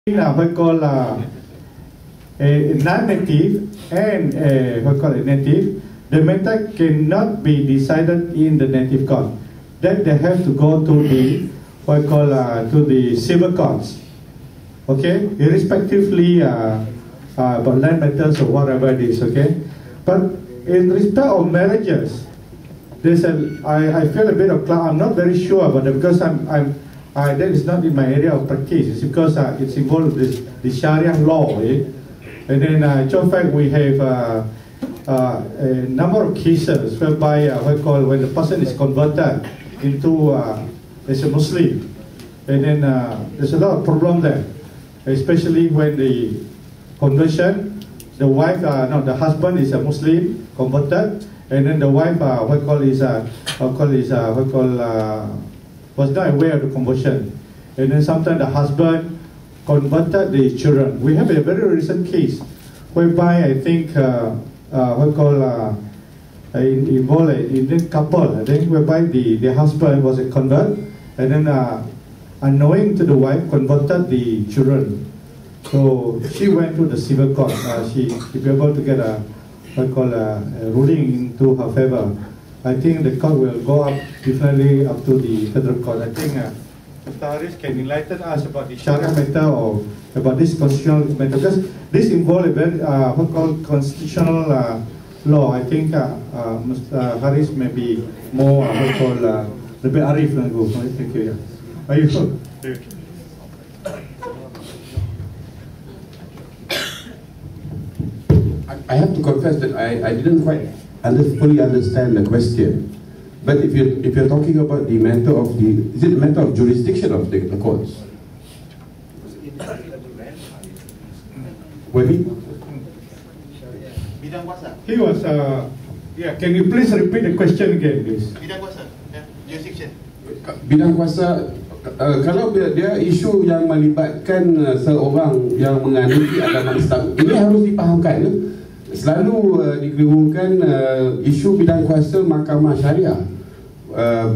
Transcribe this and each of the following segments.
what we call a non-native and what we call a native, the matter cannot be decided in the native court. Then they have to go to the what we call to the civil courts. Okay, irrespectively about land matters or whatever it is. Okay, but in respect of marriages, there's I feel a bit of cloud. I'm not very sure about it because that is not in my area of practice. It's because it's involved with the Sharia law. And then, in fact, we have a number of cases whereby when the person is converted into as a Muslim, and then there's a lot of problem there, especially when the conversion, the wife, the husband is a Muslim converted, and then the wife, was not aware of the conversion, and then sometimes the husband converted the children. We have a very recent case whereby I think involved an Indian couple, I think, whereby the husband was a convert, and then unknowing to the wife converted the children. So she went to the civil court. She be able to get a ruling into her favor. I think the court will go up definitely up to the federal court. I think Mr. Haris can enlighten us about the Sharia matter or about this constitutional matter, because this involves a very constitutional law. I think Mr. Haris may be more a bit arif. Thank you. Yeah. Are you sure? I have to confess that I didn't quite fully understand the question. But if you're talking about the matter of is it a matter of jurisdiction of the courts? He was yeah. Can you please repeat the question again, please? Bidang kuasa, jurisdiction. Bidang kuasa, kalau dia isu yang melibatkan seorang yang menganuti agama Islam, ini harus dipahamkan. Selalu dikemukakan isu bidang kuasa mahkamah syariah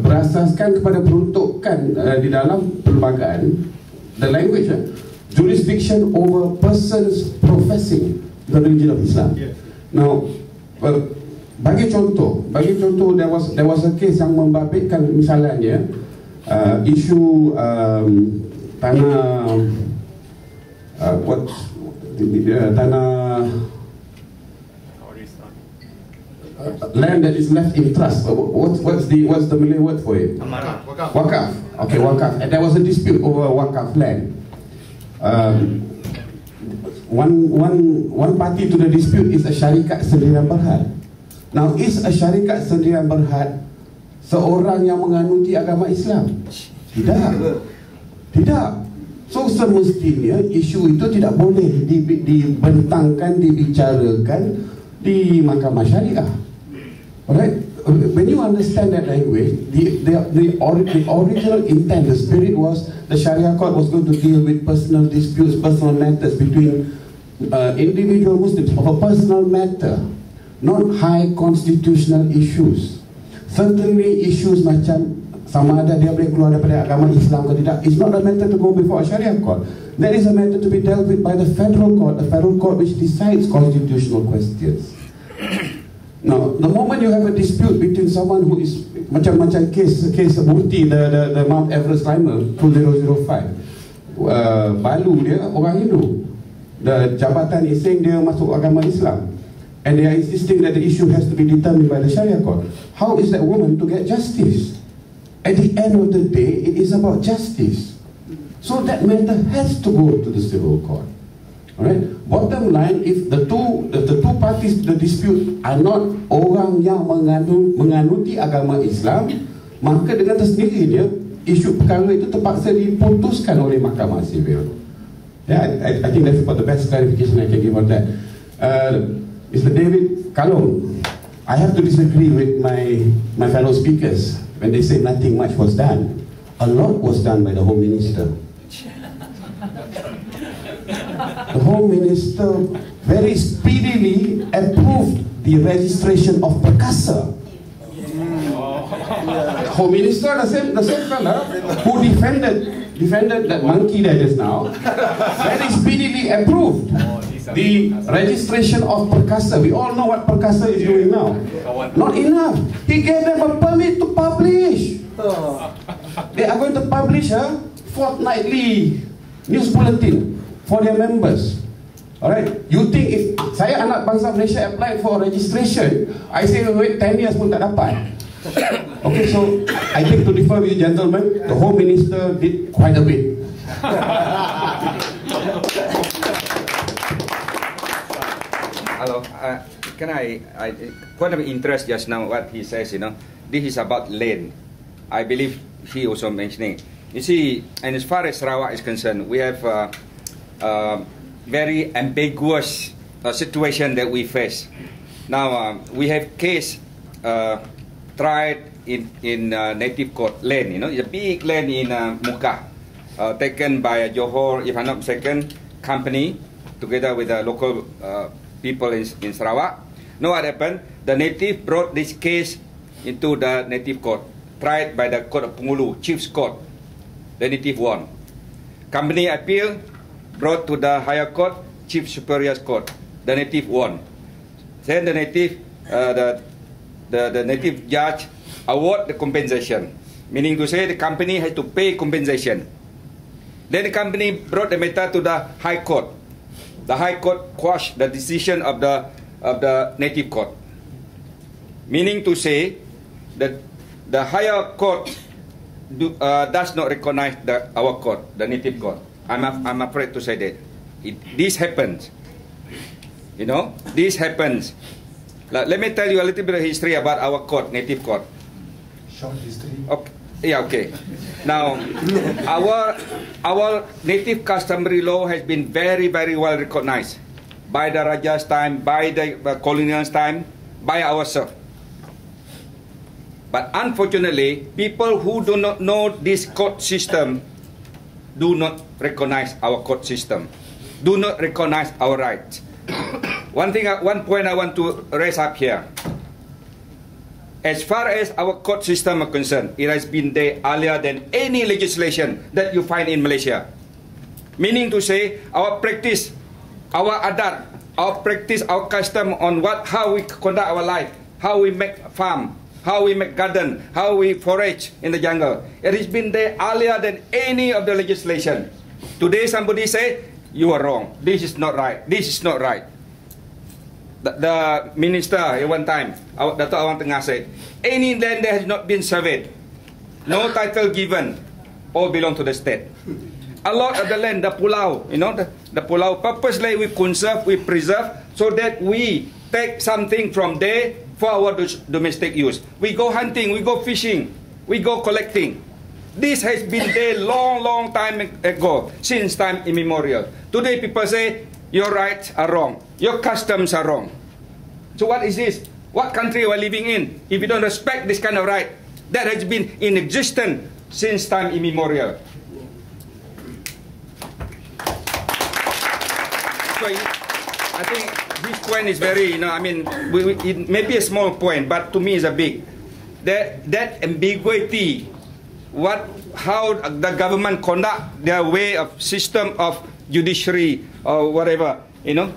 berasaskan kepada peruntukan di dalam perlembagaan, the language, jurisdiction over persons professing the religion of Islam. Yes. Now, bagi contoh, there was a case yang membabitkan misalnya isu tanah land that is left in trust. What's the Malay word for it? Wakaf. Okay, wakaf. And there was a dispute over wakaf land. One party to the dispute is a syarikat sendirian berhad. Now, is a syarikat sendirian berhad seorang yang menganuti agama Islam? Tidak. So semestinya isu itu tidak boleh dibentangkan, dibicarakan di mahkamah syariah. Alright, when you understand that language, the original intent, the spirit was the Sharia court was going to deal with personal disputes, personal matters between individual Muslims of a personal matter, not high constitutional issues. Certainly issues macam sama ada dia boleh keluar daripada agama Islam ke tidak, it's not a matter to go before a Sharia court. That is a matter to be dealt with by the federal court which decides constitutional questions. Now, the moment you have a dispute between someone who is macam case Murti, the Mount Everest climber 2005, Balu dia orang Hindu, the jabatan is saying dia masuk agama Islam, and they are insisting that the issue has to be determined by the Sharia court. How is that woman to get justice? At the end of the day, it is about justice. So that matter has to go to the civil court. Alright. Bottom line, if the two parties to the dispute are not orang yang menganuti agama Islam, maka dengan tersendirinya isu perkara itu terpaksa diputuskan oleh mahkamah sivil. Yeah, I think that's about the best clarification I can give on that. Mr. David Kalong, I have to disagree with my fellow speakers when they say nothing much was done. A lot was done by the Home Minister. The Home Minister very speedily approved the registration of perkasa. Home Minister, the same fella who defended defended that monkey there just now, very speedily approved the registration of Perkasa. We all know what Perkasa is doing now. Not enough. He gave them a permit to publish. They are going to publish a fortnightly news bulletin for their members. Alright, you think if saya anak bangsa Malaysia apply for registration, I say wait 10 years pun tak dapat. Okay, so I think to differ with you gentlemen, the Home Minister did quite a bit. Hello, can I quite of interest just now what he says, you know, this is about land. I believe he also mentioning. You see, and as far as Sarawak is concerned, we have very ambiguous situation that we face. Now, we have case tried in native court land, you know, it's a big land in Muka, taken by a Johor, if I'm not mistaken, company, together with the local people in Sarawak. Know what happened? The native brought this case into the native court, tried by the Court of Pengulu, Chief's Court. The native won. Company appeal, brought to the higher court, Chief Superior's Court. The native won. Then the native, the native judge award the compensation, meaning to say the company has to pay compensation. Then the company brought the matter to the high court. The high court quashed the decision of the native court, meaning to say that the higher court does not recognize our court, the native court. I'm afraid to say that this happens. You know, this happens. Let me tell you a little bit of history about our court, native court. Short history. Okay. Yeah, okay. Now, our native customary law has been very, very well recognized by the Raja's time, by the colonial's time, by ourselves. But unfortunately, people who do not know this court system do not recognize our court system, do not recognize our rights. One point I want to raise up here. As far as our court system are concerned, it has been there earlier than any legislation that you find in Malaysia. Meaning to say, our practice, our adat, our practice, our custom on how we conduct our life, how we make farm, how we make garden, how we forage in the jungle. It has been there earlier than any of the legislation. Today somebody say, you are wrong. This is not right. This is not right. The minister at one time, Dato' Awang Tengah said, any land that has not been surveyed, no title given, all belong to the state. A lot of the land, the pulau, you know, the pulau, purposely we conserve, we preserve, so that we take something from there for our domestic use. We go hunting, we go fishing, we go collecting. This has been there long time ago, since time immemorial. Today people say, your rights are wrong, your customs are wrong. So what is this? What country are we living in if you don't respect this kind of right that has been in existence since time immemorial? So I think this point is very, you know, I mean, it may be a small point, but to me it's a big. That ambiguity, how the government conduct their way of system of judiciary or whatever, you know,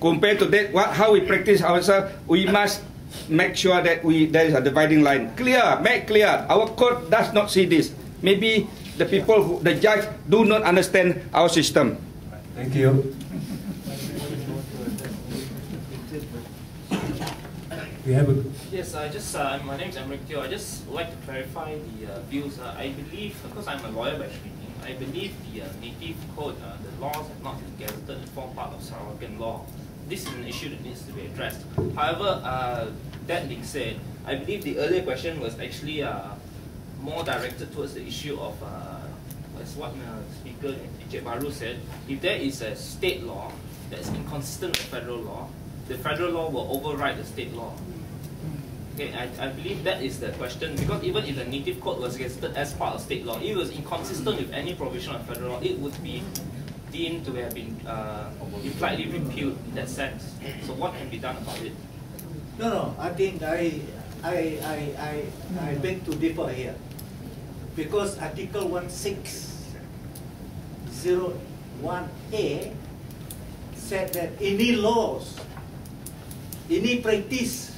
compared to that, how we practice ourselves, we must make sure that there is a dividing line. Clear, make clear. Our court does not see this. Maybe the people, the judge, do not understand our system. Thank you. We have a... Yes, my name is Emric Teo. I just would like to clarify the views. I believe, because I'm a lawyer by training, I believe the native code, the laws have not been gazetted and form part of Sarawakian law. This is an issue that needs to be addressed. However, that being said, I believe the earlier question was actually more directed towards the issue of, as what the speaker, Encik Baru said, if there is a state law that is inconsistent with federal law, the federal law will override the state law. Okay, I believe that is the question, because even if the native code was gazetted as part of state law, if it was inconsistent with any provision of federal law, it would be deemed to have been impliedly repealed in that sense. So what can be done about it? No, I think I beg to differ here. Because Article 16 601A said that any laws, any practice